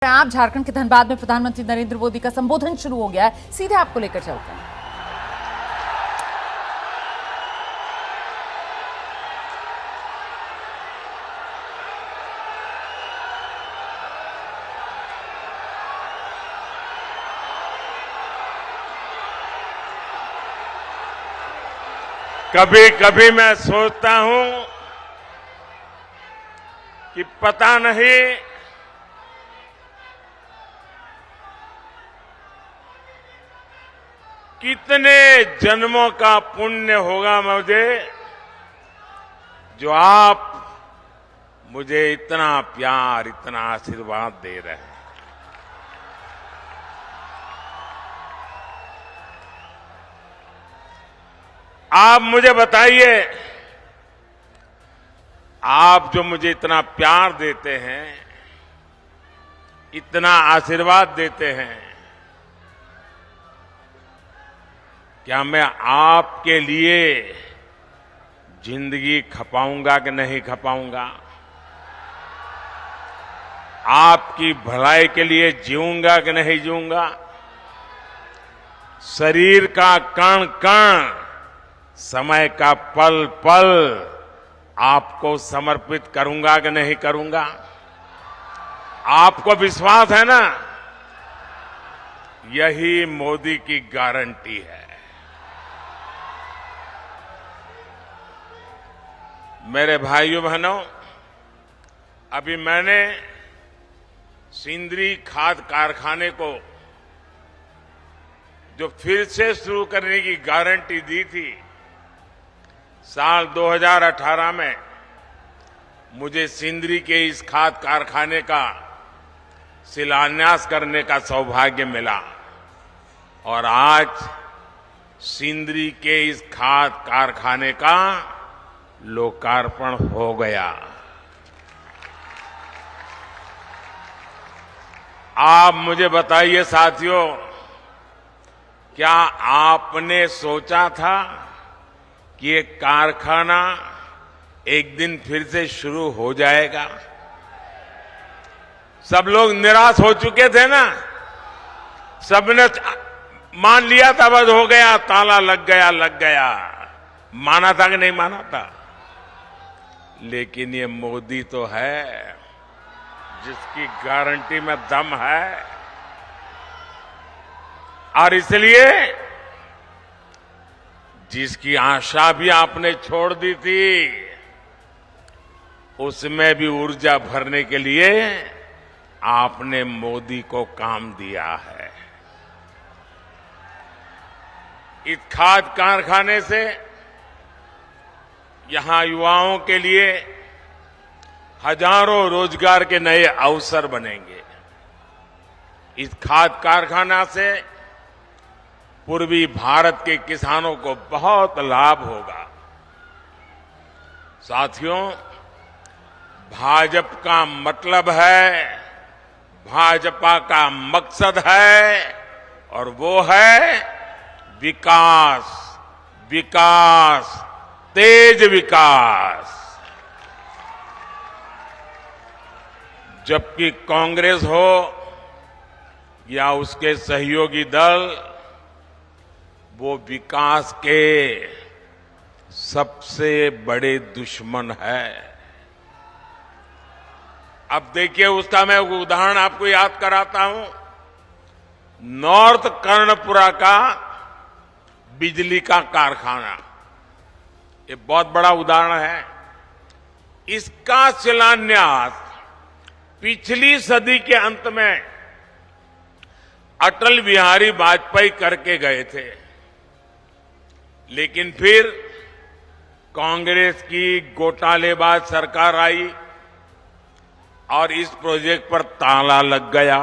आप झारखंड के धनबाद में प्रधानमंत्री नरेंद्र मोदी का संबोधन शुरू हो गया है। सीधे आपको लेकर चलते हैं। कभी कभी मैं सोचता हूं कि पता नहीं कितने जन्मों का पुण्य होगा मुझे जो आप मुझे इतना प्यार, इतना आशीर्वाद दे रहे हैं। आप मुझे बताइए, आप जो मुझे इतना प्यार देते हैं, इतना आशीर्वाद देते हैं, क्या मैं आपके लिए जिंदगी खपाऊंगा कि नहीं खपाऊंगा? आपकी भलाई के लिए जीऊंगा कि नहीं जीऊंगा? शरीर का कण कण, समय का पल पल आपको समर्पित करूंगा कि नहीं करूंगा? आपको विश्वास है ना? यही मोदी की गारंटी है। मेरे भाइयों बहनों, अभी मैंने सिंदरी खाद कारखाने को जो फिर से शुरू करने की गारंटी दी थी, साल 2018 में मुझे सिंदरी के इस खाद कारखाने का शिलान्यास करने का सौभाग्य मिला और आज सिंदरी के इस खाद कारखाने का लोकार्पण हो गया। आप मुझे बताइए साथियों, क्या आपने सोचा था कि ये कारखाना एक दिन फिर से शुरू हो जाएगा? सब लोग निराश हो चुके थे ना। सबने मान लिया था बस हो गया, ताला लग गया। माना था कि नहीं माना था? लेकिन ये मोदी तो है जिसकी गारंटी में दम है, और इसलिए जिसकी आशा भी आपने छोड़ दी थी, उसमें भी ऊर्जा भरने के लिए आपने मोदी को काम दिया है। इस खाद कारखाने से यहां युवाओं के लिए हजारों रोजगार के नए अवसर बनेंगे। इस खाद कारखाना से पूर्वी भारत के किसानों को बहुत लाभ होगा। साथियों, भाजपा का मतलब है, भाजपा का मकसद है, और वो है विकास, विकास, तेज विकास। जबकि कांग्रेस हो या उसके सहयोगी दल, वो विकास के सबसे बड़े दुश्मन है। अब देखिए, उसका मैं उदाहरण आपको याद कराता हूं। नॉर्थ कर्णपुरा का बिजली का कारखाना, ये बहुत बड़ा उदाहरण है। इसका शिलान्यास पिछली सदी के अंत में अटल बिहारी वाजपेयी करके गए थे, लेकिन फिर कांग्रेस की घोटालेबाज सरकार आई और इस प्रोजेक्ट पर ताला लग गया।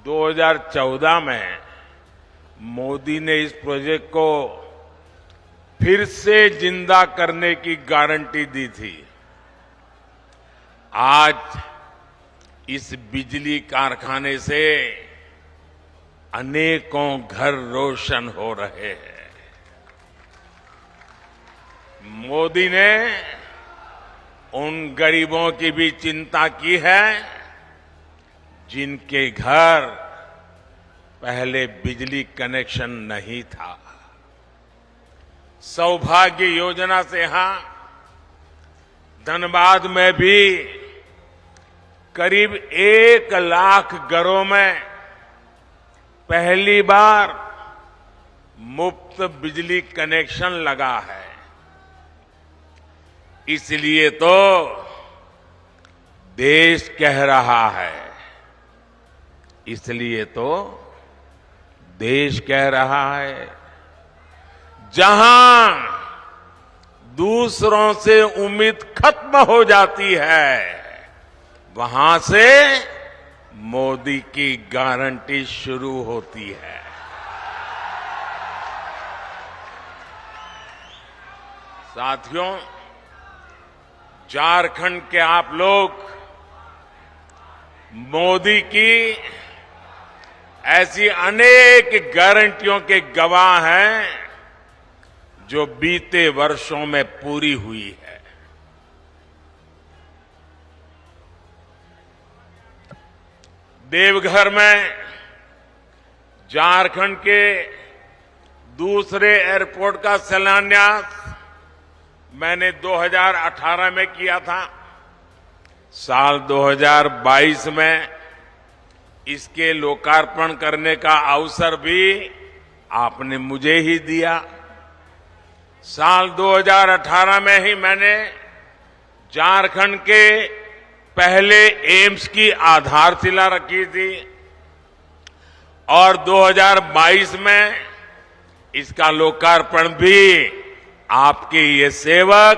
2014 में मोदी ने इस प्रोजेक्ट को फिर से जिंदा करने की गारंटी दी थी। आज इस बिजली कारखाने से अनेकों घर रोशन हो रहे हैं। मोदी ने उन गरीबों की भी चिंता की है जिनके घर पहले बिजली कनेक्शन नहीं था। सौभाग्य योजना से यहां धनबाद में भी करीब 1 लाख घरों में पहली बार मुफ्त बिजली कनेक्शन लगा है। इसलिए तो देश कह रहा है, इसलिए तो देश कह रहा है, जहां दूसरों से उम्मीद खत्म हो जाती है, वहां से मोदी की गारंटी शुरू होती है। साथियों, झारखंड के आप लोग मोदी की ऐसी अनेक गारंटियों के गवाह हैं जो बीते वर्षों में पूरी हुई है। देवघर में झारखंड के दूसरे एयरपोर्ट का शिलान्यास मैंने 2018 में किया था। साल 2022 में इसके लोकार्पण करने का अवसर भी आपने मुझे ही दिया। साल 2018 में ही मैंने झारखंड के पहले एम्स की आधारशिला रखी थी और 2022 में इसका लोकार्पण भी आपके ये सेवक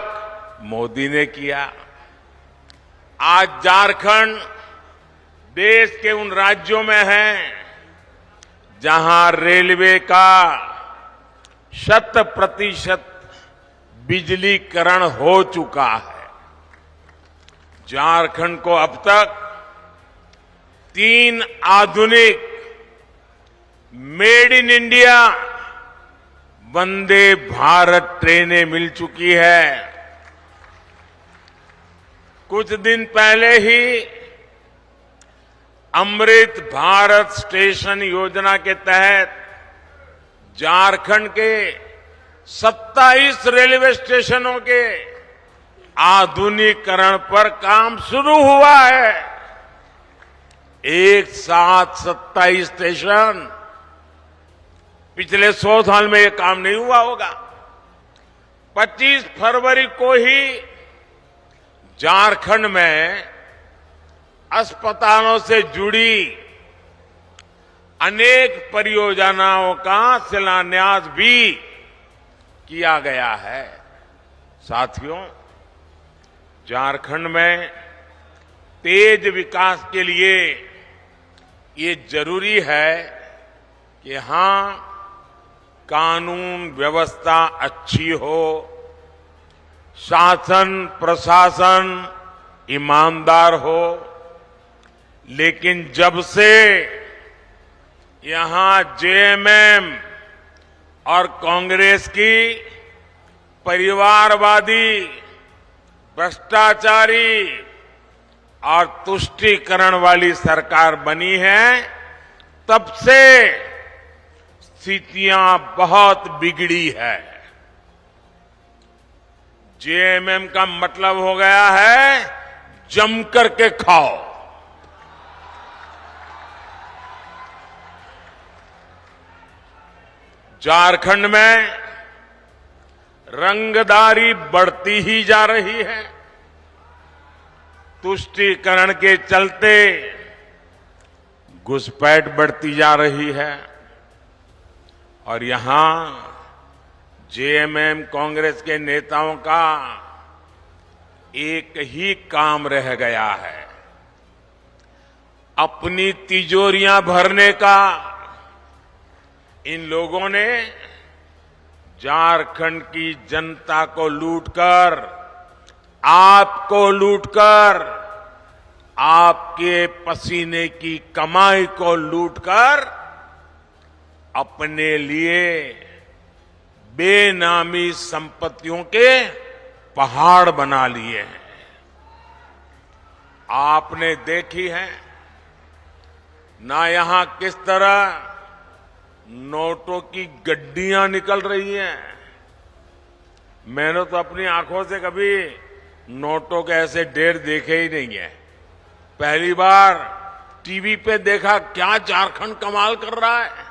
मोदी ने किया। आज झारखंड देश के उन राज्यों में है जहां रेलवे का 100% बिजलीकरण हो चुका है। झारखंड को अब तक 3 आधुनिक made in India Vande Bharat ट्रेनें मिल चुकी है। कुछ दिन पहले ही अमृत भारत स्टेशन योजना के तहत झारखंड के 27 रेलवे स्टेशनों के आधुनिकीकरण पर काम शुरू हुआ है। एक साथ 27 स्टेशन। पिछले 100 साल में यह काम नहीं हुआ होगा। 25 फरवरी को ही झारखंड में अस्पतालों से जुड़ी अनेक परियोजनाओं का शिलान्यास भी किया गया है। साथियों, झारखंड में तेज विकास के लिए ये जरूरी है कि यहां कानून व्यवस्था अच्छी हो, शासन प्रशासन ईमानदार हो। लेकिन जब से यहां जेएमएम और कांग्रेस की परिवारवादी, भ्रष्टाचारी और तुष्टीकरण वाली सरकार बनी है, तब से स्थितियां बहुत बिगड़ी है। जेएमएम का मतलब हो गया है जम करके खाओ। झारखंड में रंगदारी बढ़ती ही जा रही है। तुष्टीकरण के चलते घुसपैठ बढ़ती जा रही है और यहां जेएमएम कांग्रेस के नेताओं का एक ही काम रह गया है, अपनी तिजोरियां भरने का। इन लोगों ने झारखंड की जनता को लूटकर, आपको लूटकर, आपके पसीने की कमाई को लूटकर अपने लिए बेनामी संपत्तियों के पहाड़ बना लिए हैं। आपने देखी है ना यहां किस तरह नोटों की गड्डियां निकल रही हैं। मैंने तो अपनी आंखों से कभी नोटों के ऐसे ढेर देखे ही नहीं है। पहली बार टीवी पे देखा, क्या झारखंड कमाल कर रहा है।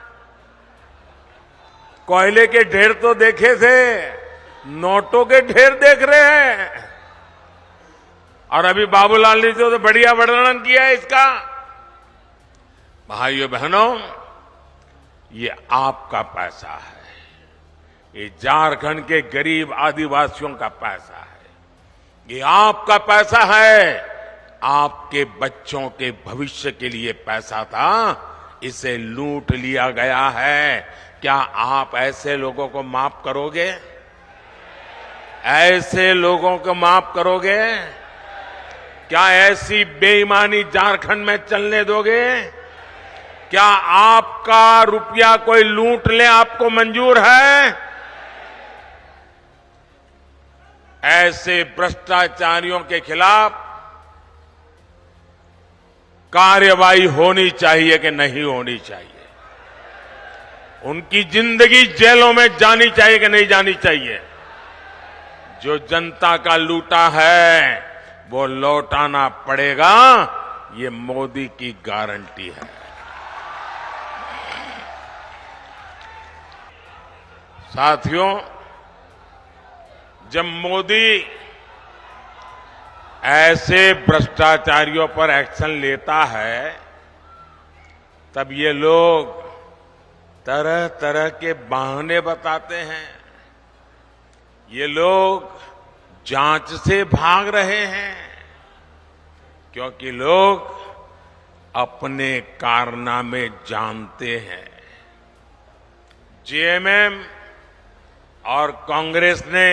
कोयले के ढेर तो देखे थे, नोटों के ढेर देख रहे हैं। और अभी बाबूलाल ने तो बढ़िया वर्णन किया है इसका। भाइयों बहनों, ये आपका पैसा है, ये झारखंड के गरीब आदिवासियों का पैसा है, ये आपका पैसा है। आपके बच्चों के भविष्य के लिए पैसा था, इसे लूट लिया गया है। क्या आप ऐसे लोगों को माफ करोगे? ऐसे लोगों को माफ करोगे? क्या ऐसी बेईमानी झारखंड में चलने दोगे? क्या आपका रुपया कोई लूट ले आपको मंजूर है? ऐसे भ्रष्टाचारियों के खिलाफ कार्रवाई होनी चाहिए कि नहीं होनी चाहिए? उनकी जिंदगी जेलों में जानी चाहिए कि नहीं जानी चाहिए? जो जनता का लूटा है वो लौटाना पड़ेगा, ये मोदी की गारंटी है। साथियों, जब मोदी ऐसे भ्रष्टाचारियों पर एक्शन लेता है, तब ये लोग तरह तरह के बहाने बताते हैं। ये लोग जांच से भाग रहे हैं क्योंकि लोग अपने कारनामे जानते हैं। जेएमएम और कांग्रेस ने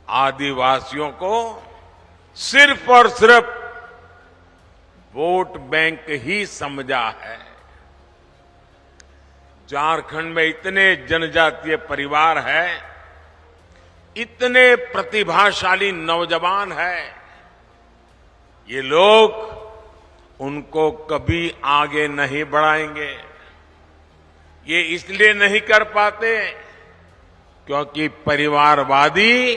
आदिवासियों को सिर्फ और सिर्फ वोट बैंक ही समझा है। झारखंड में इतने जनजातीय परिवार हैं, इतने प्रतिभाशाली नौजवान हैं, ये लोग उनको कभी आगे नहीं बढ़ाएंगे। ये इसलिए नहीं कर पाते क्योंकि परिवारवादी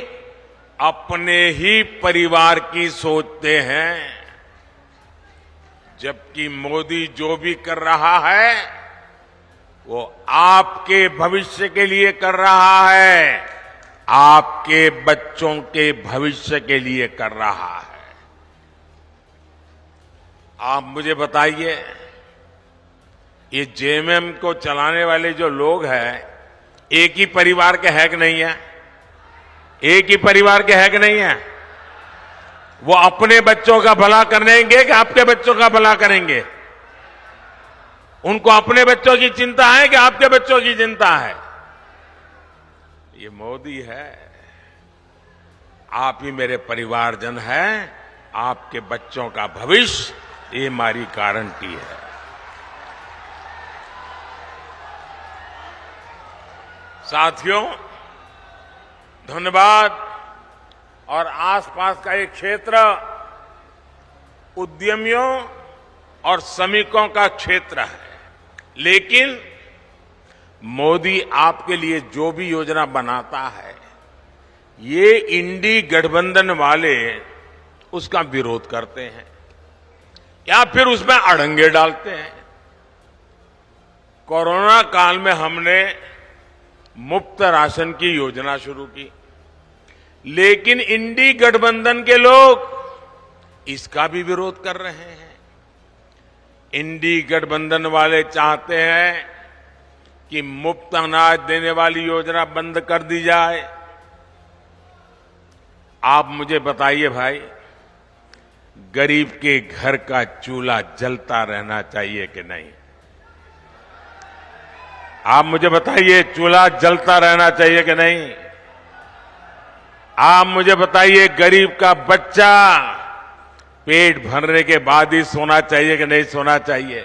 अपने ही परिवार की सोचते हैं, जबकि मोदी जो भी कर रहा है वो आपके भविष्य के लिए कर रहा है, आपके बच्चों के भविष्य के लिए कर रहा है। आप मुझे बताइए, ये जेएमएम को चलाने वाले जो लोग हैं, एक ही परिवार के है कि नहीं है? एक ही परिवार के है कि नहीं है? वो अपने बच्चों का भला करेंगे कि आपके बच्चों का भला करेंगे? उनको अपने बच्चों की चिंता है कि आपके बच्चों की चिंता है? ये मोदी है। आप ही मेरे परिवारजन हैं, आपके बच्चों का भविष्य, ये हमारी गारंटी है। साथियों, धनबाद और आसपास का एक क्षेत्र उद्यमियों और श्रमिकों का क्षेत्र है, लेकिन मोदी आपके लिए जो भी योजना बनाता है, ये इंडी गठबंधन वाले उसका विरोध करते हैं या फिर उसमें अड़ंगे डालते हैं। कोरोना काल में हमने मुफ्त राशन की योजना शुरू की, लेकिन इंडी गठबंधन के लोग इसका भी विरोध कर रहे हैं। इंडी गठबंधन वाले चाहते हैं कि मुफ्त अनाज देने वाली योजना बंद कर दी जाए। आप मुझे बताइए भाई, गरीब के घर का चूल्हा जलता रहना चाहिए कि नहीं? आप मुझे बताइए, चूल्हा जलता रहना चाहिए कि नहीं? आप मुझे बताइए, गरीब का बच्चा पेट भरने के बाद ही सोना चाहिए कि नहीं सोना चाहिए?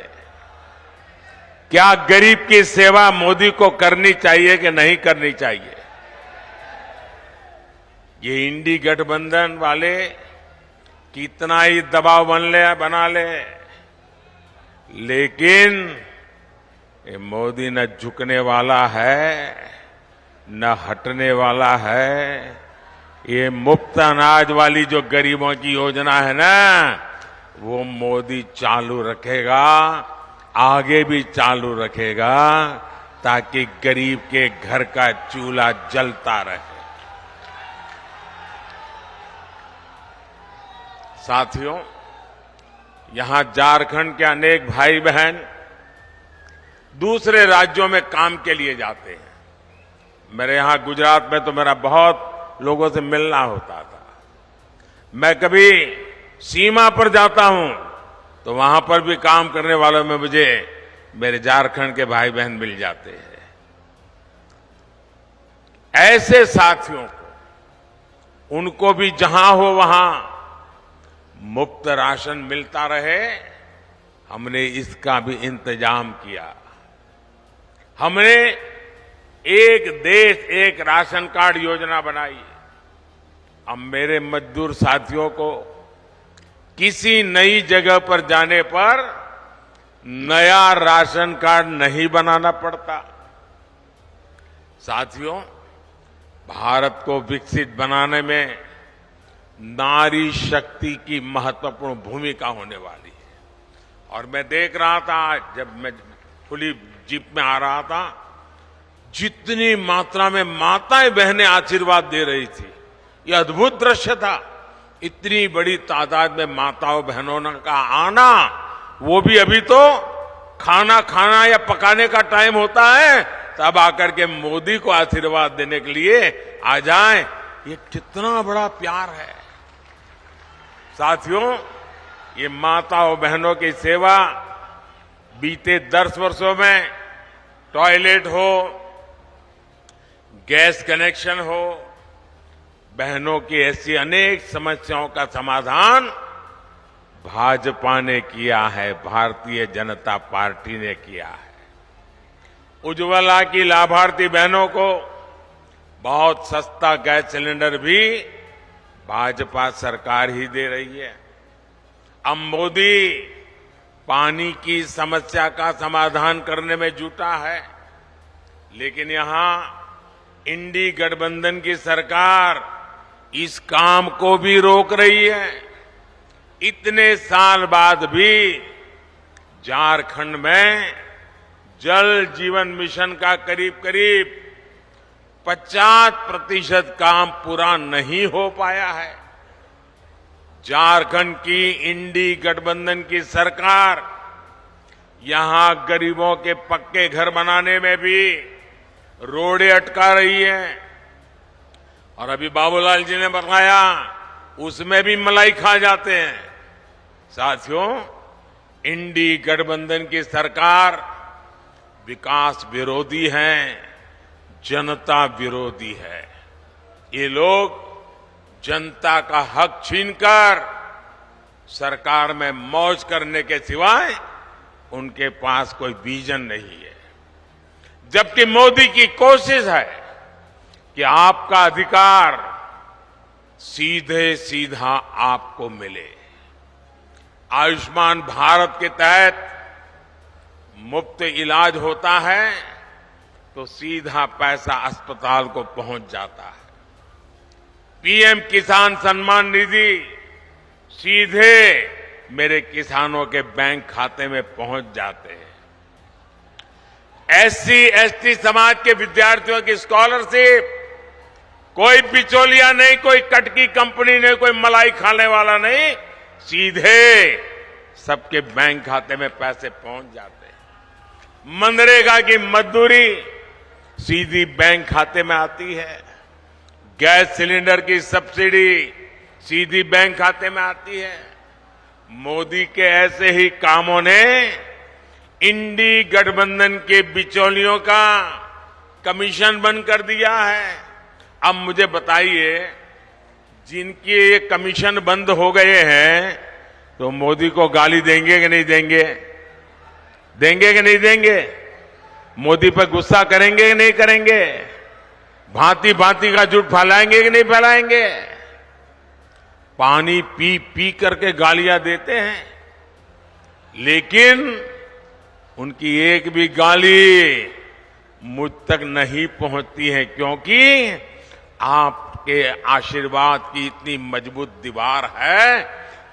क्या गरीब की सेवा मोदी को करनी चाहिए कि नहीं करनी चाहिए? ये इंडी गठबंधन वाले कितना ही दबाव बना ले, लेकिन ये मोदी न झुकने वाला है न हटने वाला है। ये मुफ्त अनाज वाली जो गरीबों की योजना है ना, वो मोदी चालू रखेगा, आगे भी चालू रखेगा, ताकि गरीब के घर का चूल्हा जलता रहे। साथियों, यहां झारखंड के अनेक भाई बहन दूसरे राज्यों में काम के लिए जाते हैं। मेरे यहां गुजरात में तो मेरा बहुत लोगों से मिलना होता था। मैं कभी सीमा पर जाता हूं तो वहां पर भी काम करने वालों में मुझे मेरे झारखंड के भाई बहन मिल जाते हैं। ऐसे साथियों को, उनको भी जहां हो वहां मुफ्त राशन मिलता रहे, हमने इसका भी इंतजाम किया। हमने एक देश एक राशन कार्ड योजना बनाई। अब मेरे मजदूर साथियों को किसी नई जगह पर जाने पर नया राशन कार्ड नहीं बनाना पड़ता। साथियों, भारत को विकसित बनाने में नारी शक्ति की महत्वपूर्ण भूमिका होने वाली है। और मैं देख रहा था, जब मैं खुली जीप में आ रहा था, जितनी मात्रा में माताएं बहनें आशीर्वाद दे रही थी, यह अद्भुत दृश्य था। इतनी बड़ी तादाद में माताओं बहनों का आना, वो भी अभी तो खाना खाना या पकाने का टाइम होता है, तब आकर के मोदी को आशीर्वाद देने के लिए आ जाएं। ये कितना बड़ा प्यार है। साथियों, ये माताओं बहनों की सेवा बीते 10 वर्षों में टॉयलेट हो, गैस कनेक्शन हो, बहनों की ऐसी अनेक समस्याओं का समाधान भाजपा ने किया है, भारतीय जनता पार्टी ने किया है। उज्ज्वला की लाभार्थी बहनों को बहुत सस्ता गैस सिलेंडर भी भाजपा सरकार ही दे रही है। अब मोदी पानी की समस्या का समाधान करने में जुटा है, लेकिन यहां इंडी गठबंधन की सरकार इस काम को भी रोक रही है। इतने साल बाद भी झारखंड में जल जीवन मिशन का करीब करीब 50% काम पूरा नहीं हो पाया है। झारखंड की इंडी गठबंधन की सरकार यहां गरीबों के पक्के घर बनाने में भी रोड़े अटका रही है। और अभी बाबूलाल जी ने बताया, उसमें भी मलाई खा जाते हैं। साथियों, इंडी गठबंधन की सरकार विकास विरोधी है, जनता विरोधी है। ये लोग जनता का हक छीनकर सरकार में मौज करने के सिवाय उनके पास कोई विजन नहीं है। जबकि मोदी की कोशिश है कि आपका अधिकार सीधे सीधा आपको मिले। आयुष्मान भारत के तहत मुफ्त इलाज होता है तो सीधा पैसा अस्पताल को पहुंच जाता है। पीएम किसान सम्मान निधि सीधे मेरे किसानों के बैंक खाते में पहुंच जाते हैं। एससी एसटी समाज के विद्यार्थियों की स्कॉलरशिप कोई बिचौलिया नहीं, कोई कटकी कंपनी नहीं, कोई मलाई खाने वाला नहीं, सीधे सबके बैंक खाते में पैसे पहुंच जाते हैं। मनरेगा की मजदूरी सीधी बैंक खाते में आती है। गैस सिलेंडर की सब्सिडी सीधी बैंक खाते में आती है। मोदी के ऐसे ही कामों ने इंडी गठबंधन के बिचौलियों का कमीशन बंद कर दिया है। अब मुझे बताइए, जिनके ये कमीशन बंद हो गए हैं तो मोदी को गाली देंगे कि नहीं देंगे? देंगे कि नहीं देंगे? मोदी पर गुस्सा करेंगे कि नहीं करेंगे? भांति भांति का झूठ फैलाएंगे कि नहीं फैलाएंगे? पानी पी पी करके गालियां देते हैं, लेकिन उनकी एक भी गाली मुझ तक नहीं पहुंचती है, क्योंकि आपके आशीर्वाद की इतनी मजबूत दीवार है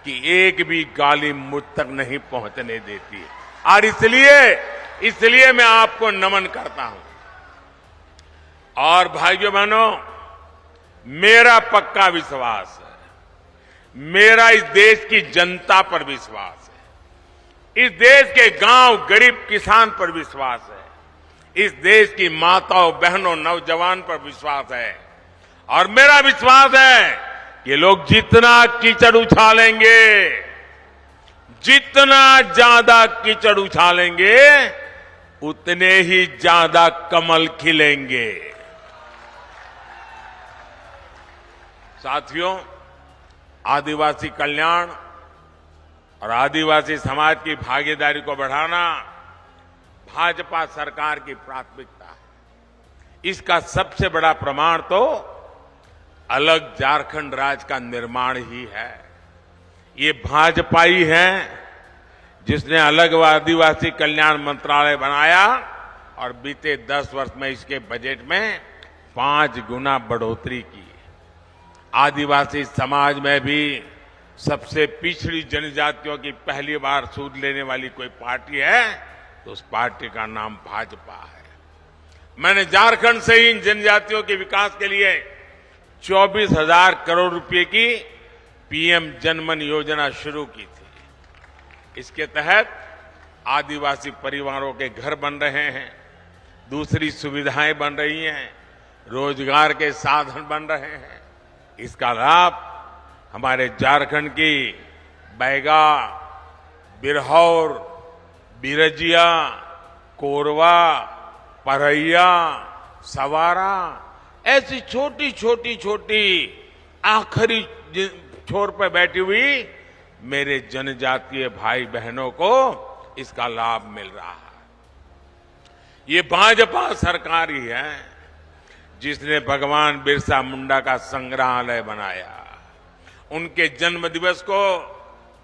कि एक भी गाली मुझ तक नहीं पहुंचने देती है। और इसलिए मैं आपको नमन करता हूं। और भाइयों बहनों, मेरा पक्का विश्वास है, मेरा इस देश की जनता पर विश्वास है, इस देश के गांव गरीब किसान पर विश्वास है, इस देश की माताओं बहनों नौजवान पर विश्वास है। और मेरा विश्वास है कि लोग जितना कीचड़ उछालेंगे, जितना ज्यादा कीचड़ उछालेंगे, उतने ही ज्यादा कमल खिलेंगे। साथियों, आदिवासी कल्याण और आदिवासी समाज की भागीदारी को बढ़ाना भाजपा सरकार की प्राथमिकता है। इसका सबसे बड़ा प्रमाण तो अलग झारखंड राज्य का निर्माण ही है। ये भाजपा ही है जिसने अलग आदिवासी कल्याण मंत्रालय बनाया और बीते 10 वर्ष में इसके बजट में 5 गुना बढ़ोतरी की। आदिवासी समाज में भी सबसे पिछड़ी जनजातियों की पहली बार सूद लेने वाली कोई पार्टी है तो उस पार्टी का नाम भाजपा है। मैंने झारखंड से ही इन जनजातियों के विकास के लिए 24,000 करोड़ रुपए की पीएम जनमन योजना शुरू की थी। इसके तहत आदिवासी परिवारों के घर बन रहे हैं, दूसरी सुविधाएं बन रही हैं, रोजगार के साधन बन रहे हैं। इसका लाभ हमारे झारखंड की बैगा, बिरहौर, बिरजिया, कोरवा, परैया, सवारा ऐसी छोटी आखिरी छोर पर बैठी हुई मेरे जनजातीय भाई बहनों को इसका लाभ मिल रहा है। ये भाजपा सरकार ही है जिसने भगवान बिरसा मुंडा का संग्रहालय बनाया, उनके जन्म दिवस को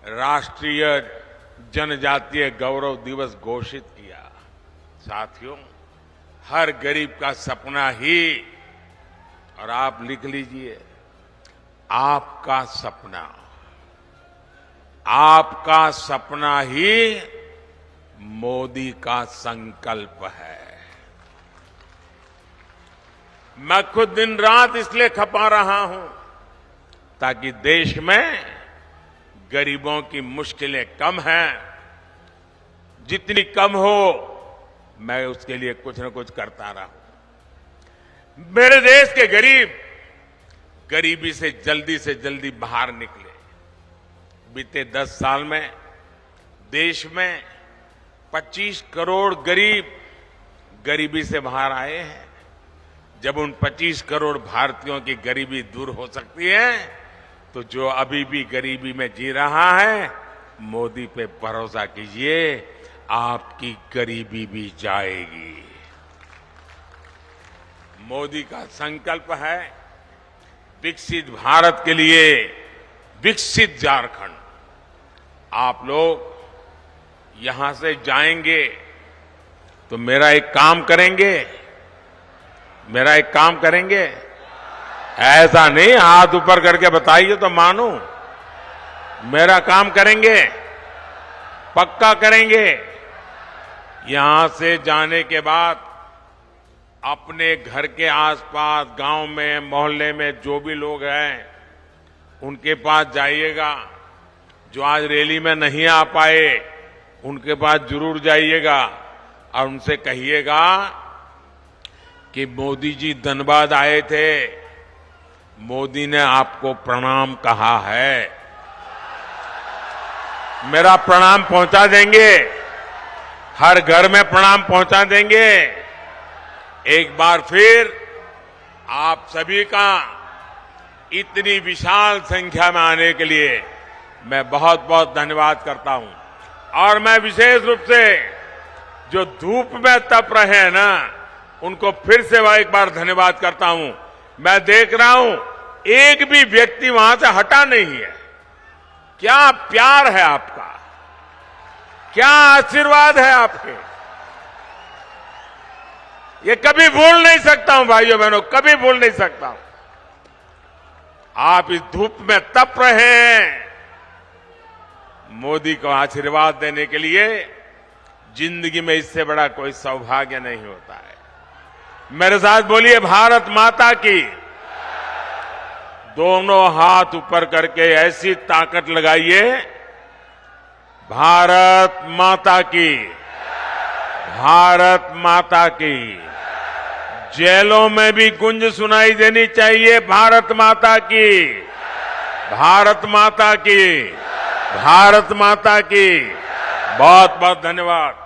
राष्ट्रीय जनजातीय गौरव दिवस घोषित किया। साथियों, हर गरीब का सपना ही, और आप लिख लीजिए, आपका सपना ही मोदी का संकल्प है। मैं खुद दिन रात इसलिए खपा रहा हूं ताकि देश में गरीबों की मुश्किलें कम हैं, जितनी कम हो मैं उसके लिए कुछ न कुछ करता रहूं। मेरे देश के गरीब गरीबी से जल्दी बाहर निकले। बीते 10 साल में देश में 25 करोड़ गरीब गरीबी से बाहर आए हैं। जब उन 25 करोड़ भारतीयों की गरीबी दूर हो सकती है तो जो अभी भी गरीबी में जी रहा है, मोदी पे भरोसा कीजिए, आपकी गरीबी भी जाएगी। मोदी का संकल्प है विकसित भारत के लिए विकसित झारखंड। आप लोग यहां से जाएंगे तो मेरा एक काम करेंगे, ऐसा नहीं हाथ ऊपर करके बताइए तो मानूं। मेरा काम करेंगे, पक्का करेंगे। यहां से जाने के बाद अपने घर के आसपास, गांव में, मोहल्ले में जो भी लोग हैं उनके पास जाइएगा। जो आज रैली में नहीं आ पाए उनके पास जरूर जाइएगा और उनसे कहिएगा कि मोदी जी धनबाद आए थे, मोदी ने आपको प्रणाम कहा है। मेरा प्रणाम पहुंचा देंगे, हर घर में प्रणाम पहुंचा देंगे। एक बार फिर आप सभी का इतनी विशाल संख्या में आने के लिए मैं बहुत बहुत धन्यवाद करता हूं। और मैं विशेष रूप से जो धूप में तप रहे हैं ना, उनको फिर से एक बार धन्यवाद करता हूं। मैं देख रहा हूं एक भी व्यक्ति वहां से हटा नहीं है। क्या प्यार है आपका, क्या आशीर्वाद है आपके। ये कभी भूल नहीं सकता हूं भाइयों बहनों, कभी भूल नहीं सकता हूं। आप इस धूप में तप रहे हैं, मोदी को आशीर्वाद देने के लिए जिंदगी में इससे बड़ा कोई सौभाग्य नहीं होता है। मेरे साथ बोलिए भारत माता की। दोनों हाथ ऊपर करके ऐसी ताकत लगाइए, भारत माता की, भारत माता की। जेलों में भी गुंज सुनाई देनी चाहिए, भारत माता की, भारत माता की, भारत माता की। बहुत बहुत धन्यवाद।